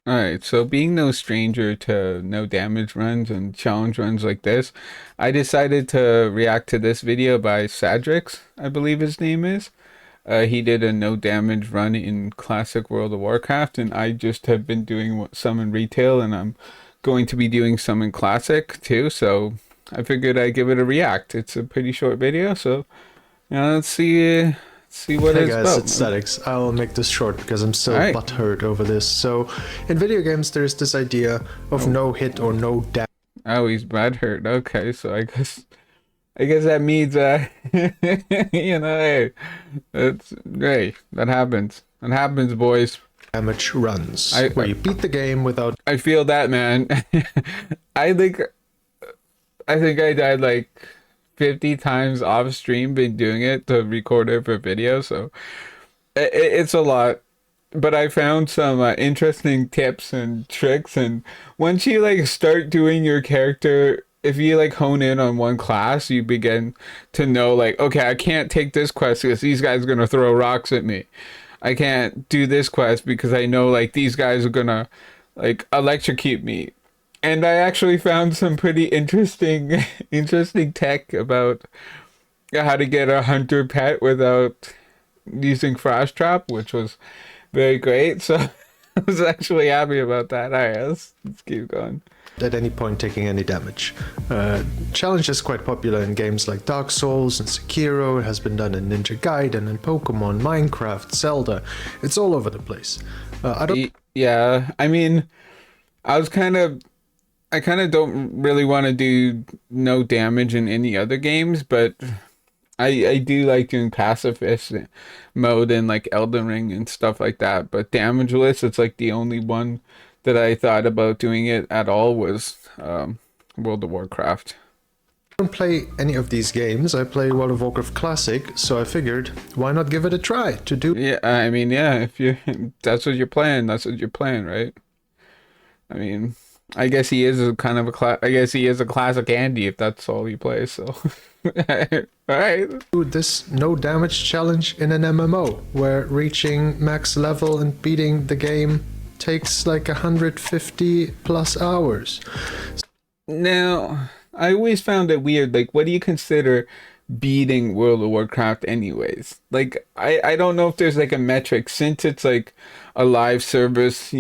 Alright, so being no stranger to no damage runs and challenge runs like this, I decided to react to this video by Sadrix, I believe his name is. He did a no damage run in classic World of Warcraft, and I just have been doing some in retail, and I'm going to be doing some in classic too, so I figured I'd give it a react. It's a pretty short video, so let's see what Hey it's guys, about. it's Statics. I'll make this short because I'm so Alright. butthurt over this. So, in video games, there's this idea of no hit or no damage. Oh, he's bad hurt. Okay, so I guess that means hey, that happens. That happens, boys. Damage runs, I where you beat the game without I feel that, man. I think I died like 50 times off stream been doing it to record it for video, so it's a lot. But I found some interesting tips and tricks, and once you like start doing your character, if you like hone in on one class, you begin to know like, okay, I can't take this quest because these guys are gonna throw rocks at me. I can't do this quest because I know like these guys are gonna like electrocute me. And I actually found some pretty interesting interesting tech about how to get a hunter pet without using frost trap, which was very great. So I was actually happy about that. All right, let's keep going. at any point taking any damage. Challenge is quite popular in games like Dark Souls and Sekiro. It has been done in Ninja Gaiden and Pokemon, Minecraft, Zelda. It's all over the place. I don't. Yeah, I mean, I was kind of I kind of don't really want to do no damage in any other games, but I do like doing pacifist mode in like Elden Ring and stuff like that. But damageless, it's like the only one that I thought about doing it at all was World of Warcraft. don't play any of these games. I play World of Warcraft Classic, so I figured, why not give it a try to do. Yeah, I mean, yeah, if you that's what you're playing, that's what you're playing, right? I mean, I guess he is a kind of a I guess he is a classic Andy if that's all he plays. So, all right. This no damage challenge in an MMO, where reaching max level and beating the game takes like 150 plus hours. Now, I always found it weird. Like, what do you consider beating World of Warcraft, anyways? Like, I don't know if there's like a metric since it's like a live service,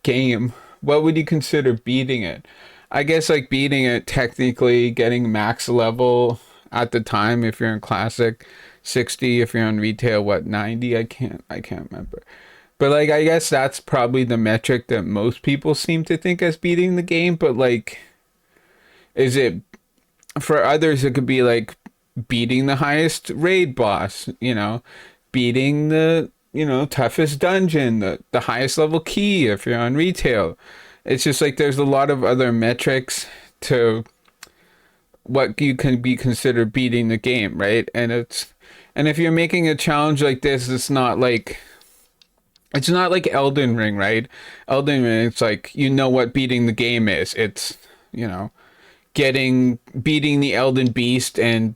game. What would you consider beating it? I guess like beating it technically getting max level at the time if you're in classic, 60 if you're on retail, what 90? I can't remember. But like I guess that's probably the metric that most people seem to think as beating the game, but like is it for others it could be like beating the highest raid boss, beating the toughest dungeon, the highest level key if you're on retail. It's just like there's a lot of other metrics to what you can be considered beating the game, right? And if you're making a challenge like this, it's not like Elden Ring, right? Elden Ring, it's like what beating the game is. It's beating the Elden Beast and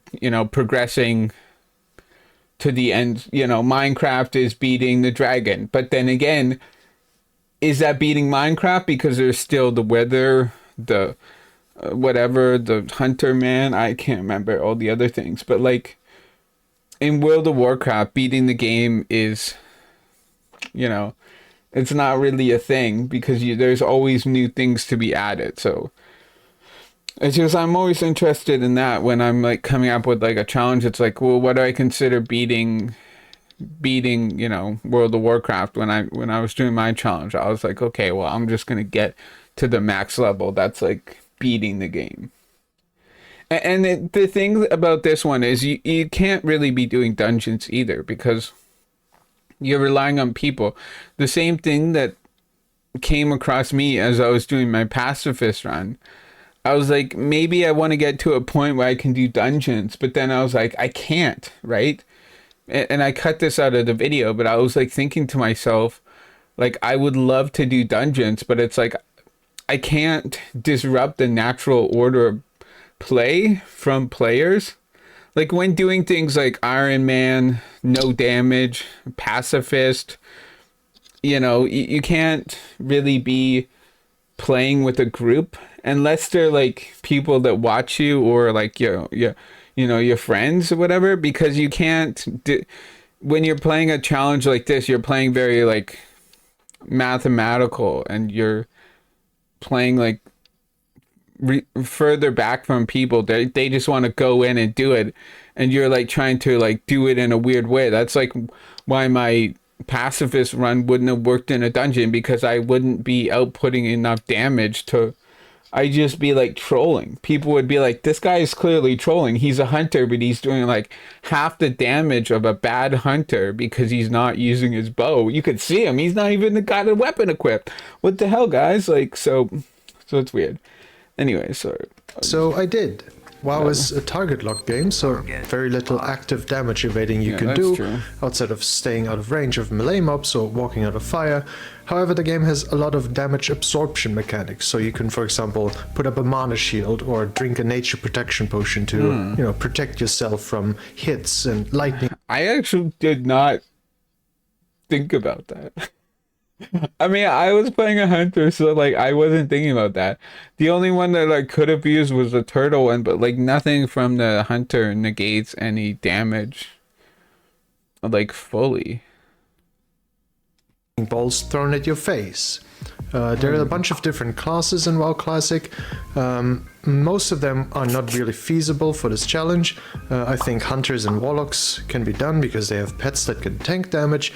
progressing to the end. Minecraft is beating the dragon, but then again, is that beating Minecraft because there's still the weather, the whatever, the hunter man, I can't remember all the other things, but like in World of Warcraft, beating the game is it's not really a thing because there's always new things to be added. So it's just I'm always interested in that when I'm like coming up with like a challenge. It's like, well, what do I consider beating World of Warcraft? When I was doing my challenge, I was like, okay, well, I'm just gonna get to the max level. That's like beating the game. And the thing about this one is you can't really be doing dungeons either because you're relying on people. The same thing that came across me as I was doing my pacifist run. I was like, maybe I want to get to a point where I can do dungeons, but then I was like, I can't, right? And I cut this out of the video, but I was like thinking to myself, like, I would love to do dungeons, but it's like, I can't disrupt the natural order of play from players. Like when doing things like Iron Man, no damage, pacifist, you can't really be playing with a group unless they're like people that watch you or like your friends or whatever, because you can't when you're playing a challenge like this, you're playing very like mathematical, and you're playing like further back from people. They just want to go in and do it, and you're like trying to like do it in a weird way. That's like why my pacifist run wouldn't have worked in a dungeon, because I wouldn't be outputting enough damage to. I'd just be like trolling. People would be like, this guy is clearly trolling. He's a hunter, but he's doing like half the damage of a bad hunter because he's not using his bow. You could see him. He's not even got a weapon equipped. What the hell, guys? Like, so it's weird. Anyway, sorry. So I did. WoW is a target lock game, so very little active damage evading you Yeah, can that's do true. outside of staying out of range of melee mobs or walking out of fire. However, the game has a lot of damage absorption mechanics, so you can, for example, put up a mana shield or drink a nature protection potion to, protect yourself from hits and lightning. I actually did not think about that. I mean, I was playing a hunter, so like I wasn't thinking about that. The only one that I could have used was the turtle one, but like nothing from the hunter negates any damage, like fully. Balls thrown at your face. There are a bunch of different classes in WoW Classic. Most of them are not really feasible for this challenge. I think hunters and warlocks can be done because they have pets that can tank damage,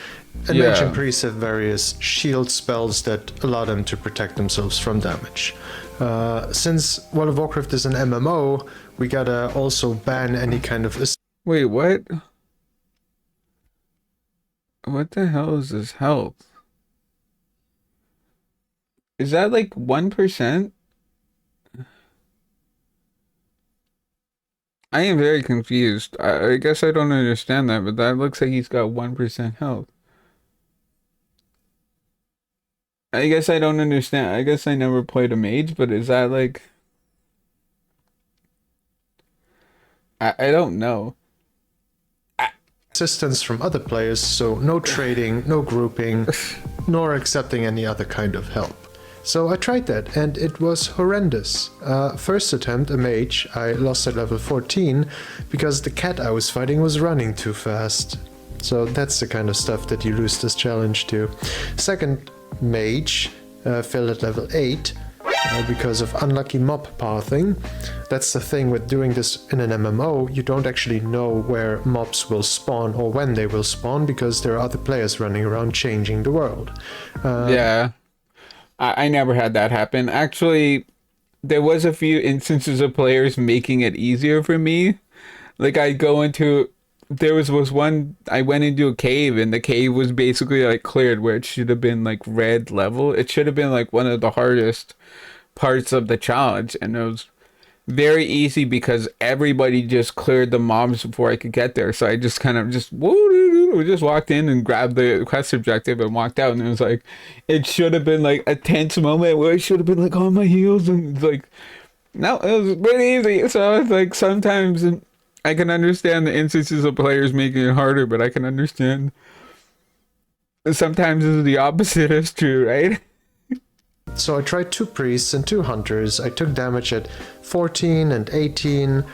and mage and priests have various shield spells that allow them to protect themselves from damage. Since World of Warcraft is an MMO, we gotta also ban any kind of... Wait, what? What the hell is this health? Is that like 1%? I am very confused. I guess I don't understand that, but that looks like he's got 1% health. I guess I don't understand. I guess I never played a mage, but is that like... I don't know. assistance from other players, so no trading, no grouping, nor accepting any other kind of help. So I tried that, and it was horrendous. First attempt, a mage, I lost at level 14 because the cat I was fighting was running too fast. So that's the kind of stuff that you lose this challenge to. Second mage, failed at level 8 because of unlucky mob pathing. That's the thing with doing this in an MMO, you don't actually know where mobs will spawn or when they will spawn because there are other players running around changing the world. Yeah. I never had that happen. Actually, there was a few instances of players making it easier for me. Like there was one, I went into a cave, and the cave was basically like cleared where it should have been like red level. It should have been like one of the hardest parts of the challenge, and it was very easy because everybody just cleared the mobs before I could get there. So I just kind of just walked in and grabbed the quest objective and walked out, and it was like it should have been like a tense moment where I should have been like on my heels, and it's like no, it was pretty easy. So it's like sometimes I can understand the instances of players making it harder, but I can understand sometimes the opposite is true, right? So I tried 2 priests and 2 hunters. I took damage at 14 and 18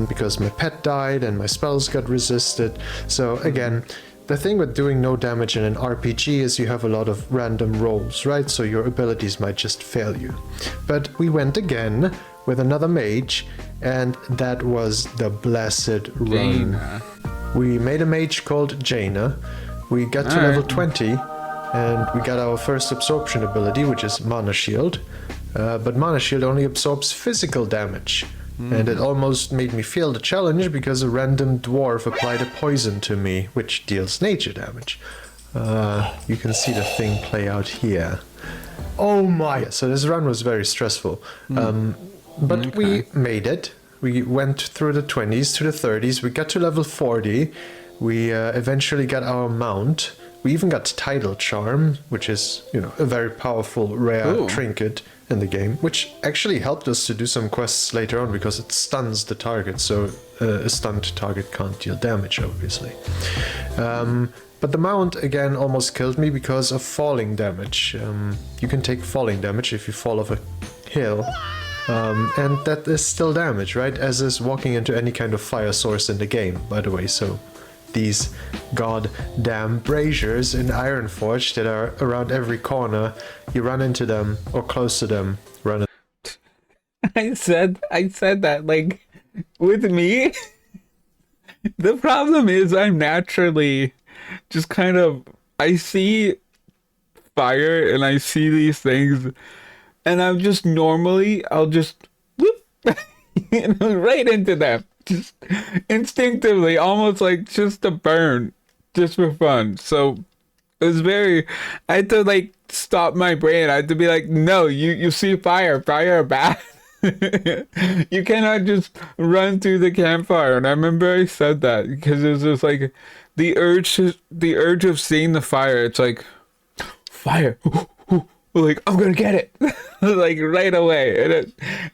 because my pet died and my spells got resisted. So again, the thing with doing no damage in an RPG is you have a lot of random rolls, right? So your abilities might just fail you. But we went again with another mage, and that was the blessed run. We made a mage called Jaina. We got to level 20. And we got our first absorption ability, which is Mana Shield. But Mana Shield only absorbs physical damage. And it almost made me fail the challenge because a random dwarf applied a poison to me, which deals nature damage. You can see the thing play out here. Oh my! Yeah, so this run was very stressful. But we made it. We went through the 20s to the 30s. We got to level 40. We eventually got our mount. We even got Tidal Charm, which is, you know, a very powerful, rare Ooh. trinket in the game, which actually helped us to do some quests later on because it stuns the target, so a stunned target can't deal damage, obviously. But the mount, again, almost killed me because of falling damage. You can take falling damage if you fall off a hill, and that is still damage, right? As is walking into any kind of fire source in the game, by the way, so these goddamn braziers in Ironforge that are around every corner, you run into them or close to them, run. I said that, like, with me, the problem is I'm naturally just kind of, I see fire and I see these things, and I'm just normally, I'll just whoop, right into them, just instinctively, almost like just a burn, just for fun. So it was very, I had to like stop my brain. I had to be like, no, you see fire bad. You cannot just run through the campfire. And I remember I said that because it was just like the urge of seeing the fire. It's like fire. Like I'm gonna get it, like right away,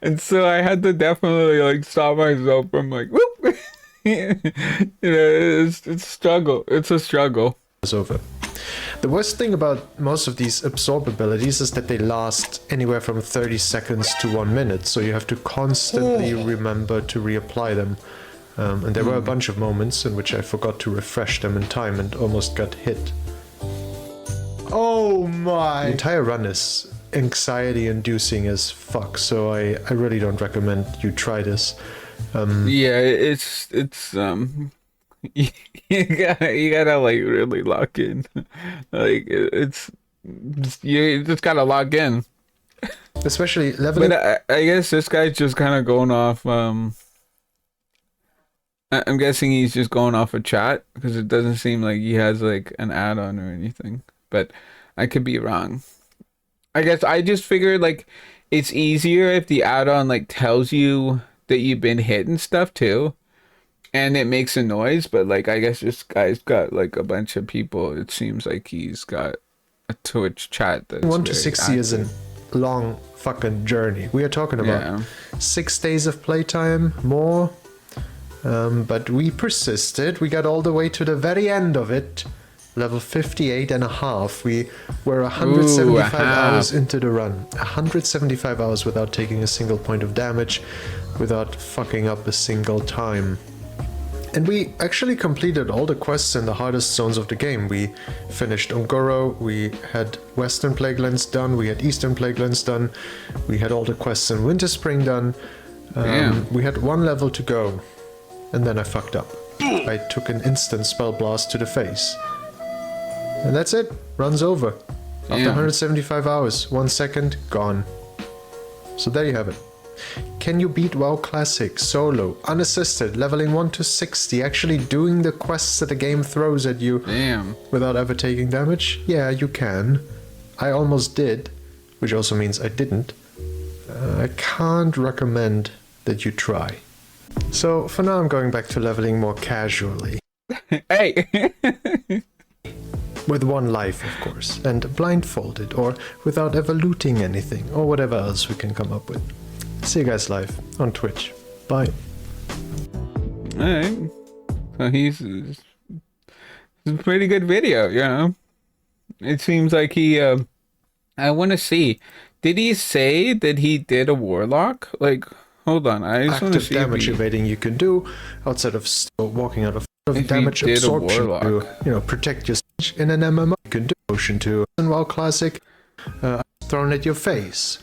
and so I had to definitely like stop myself from like whoop. It's a struggle. It's a struggle. Is over. The worst thing about most of these absorb abilities is that they last anywhere from 30 seconds to 1 minute, so you have to constantly remember to reapply them. And there were a bunch of moments in which I forgot to refresh them in time and almost got hit. Oh my! The entire run is anxiety-inducing as fuck, so I really don't recommend you try this. Yeah, it's you gotta like really lock in. Like it's you just gotta lock in. Especially leveling. But I guess this guy's just kind of going off. I'm guessing he's just going off a chat because it doesn't seem like he has like an add-on or anything. But I could be wrong. I guess I just figured like it's easier if the add-on like tells you that you've been hit and stuff too, and it makes a noise. But like I guess this guy's got like a bunch of people. It seems like he's got a Twitch chat that's 1 to very 60 is a active. long fucking journey. We are talking about Yeah. 6 days of playtime, more. But we persisted. We got all the way to the very end of it. Level 58 and a half. We were 175 hours into the run. 175 hours without taking a single point of damage, without fucking up a single time. And we actually completed all the quests in the hardest zones of the game. We finished Ungoro, we had Western Plaguelands done, we had Eastern Plaguelands done, we had all the quests in Winterspring done. We had 1 level to go, and then I fucked up. I took an instant spell blast to the face. And that's it, run's over. After Damn. 175 hours, 1 second, gone. So there you have it. Can you beat WoW Classic solo, unassisted, leveling 1 to 60, actually doing the quests that the game throws at you Damn. without ever taking damage? Yeah, you can. I almost did, which also means I didn't. I can't recommend that you try. So for now I'm going back to leveling more casually. Hey. With 1 life, of course, and blindfolded, or without ever looting anything, or whatever else we can come up with. See you guys live on Twitch. Bye. All right. So it's a pretty good video, you know. It seems like he. I want to see. Did he say that he did a warlock? Like, hold on. I just want to Active see damage if he, evading you can do outside of walking out of if he damage did a absorption warlock. to, you know, protect your stage in an MMO. You can do motion to in WoW Classic, thrown at your face.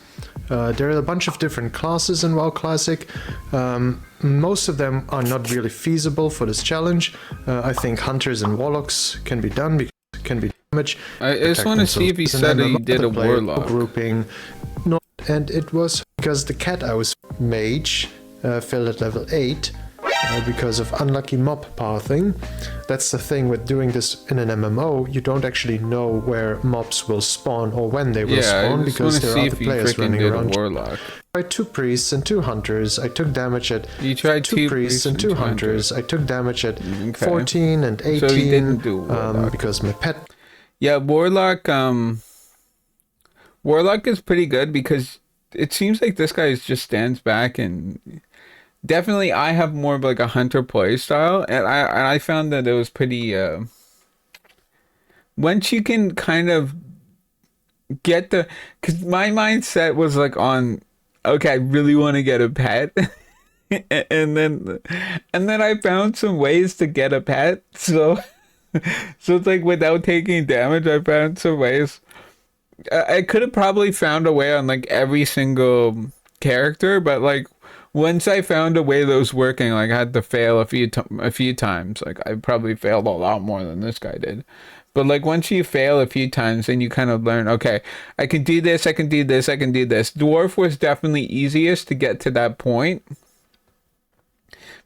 There are a bunch of different classes in WoW Classic. Most of them are not really feasible for this challenge. I think hunters and warlocks can be done because it can be damage. I just want to see if he said he did a warlock. Grouping. No, and it was because the cat I was mage fell at level 8 because of unlucky mob pathing. That's the thing with doing this in an MMO. You don't actually know where mobs will spawn or when they will Yeah, spawn I just because want to there see are if other he players freaking running did a around. warlock. I tried 2 priests and 2 hunters. I took damage at You tried 2 priests and 2 hunters. I took damage at 14 and 18 So he didn't do a warlock. because my pet. Yeah, Warlock is pretty good because it seems like this guy just stands back and definitely I have more of like a hunter play style and I found that it was pretty once you can kind of get the because my mindset was like on okay, I really want to get a pet. and then I found some ways to get a pet. So so it's like without taking damage, I found some ways. I could have probably found a way on like every single character, but like once I found a way that was working, like I had to fail a few times. Like I probably failed a lot more than this guy did. But like once you fail a few times, then you kind of learn, okay, I can do this, I can do this, I can do this. Dwarf was definitely easiest to get to that point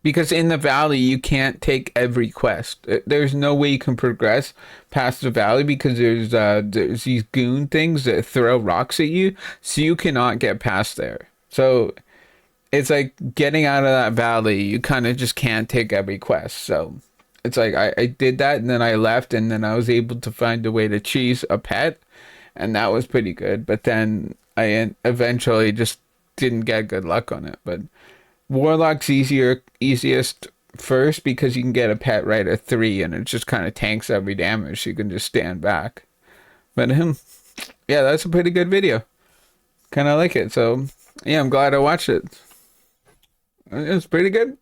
because in the valley you can't take every quest. There's no way you can progress past the valley because there's these goon things that throw rocks at you, so you cannot get past there. So it's like getting out of that valley, you kind of just can't take every quest. So it's like I did that and then I left and then I was able to find a way to choose a pet and that was pretty good. But then eventually just didn't get good luck on it. But Warlock's easiest first because you can get a pet right at 3 and it just kind of tanks every damage so you can just stand back. But yeah, that's a pretty good video. Kind of like it. So yeah, I'm glad I watched it. It was pretty good.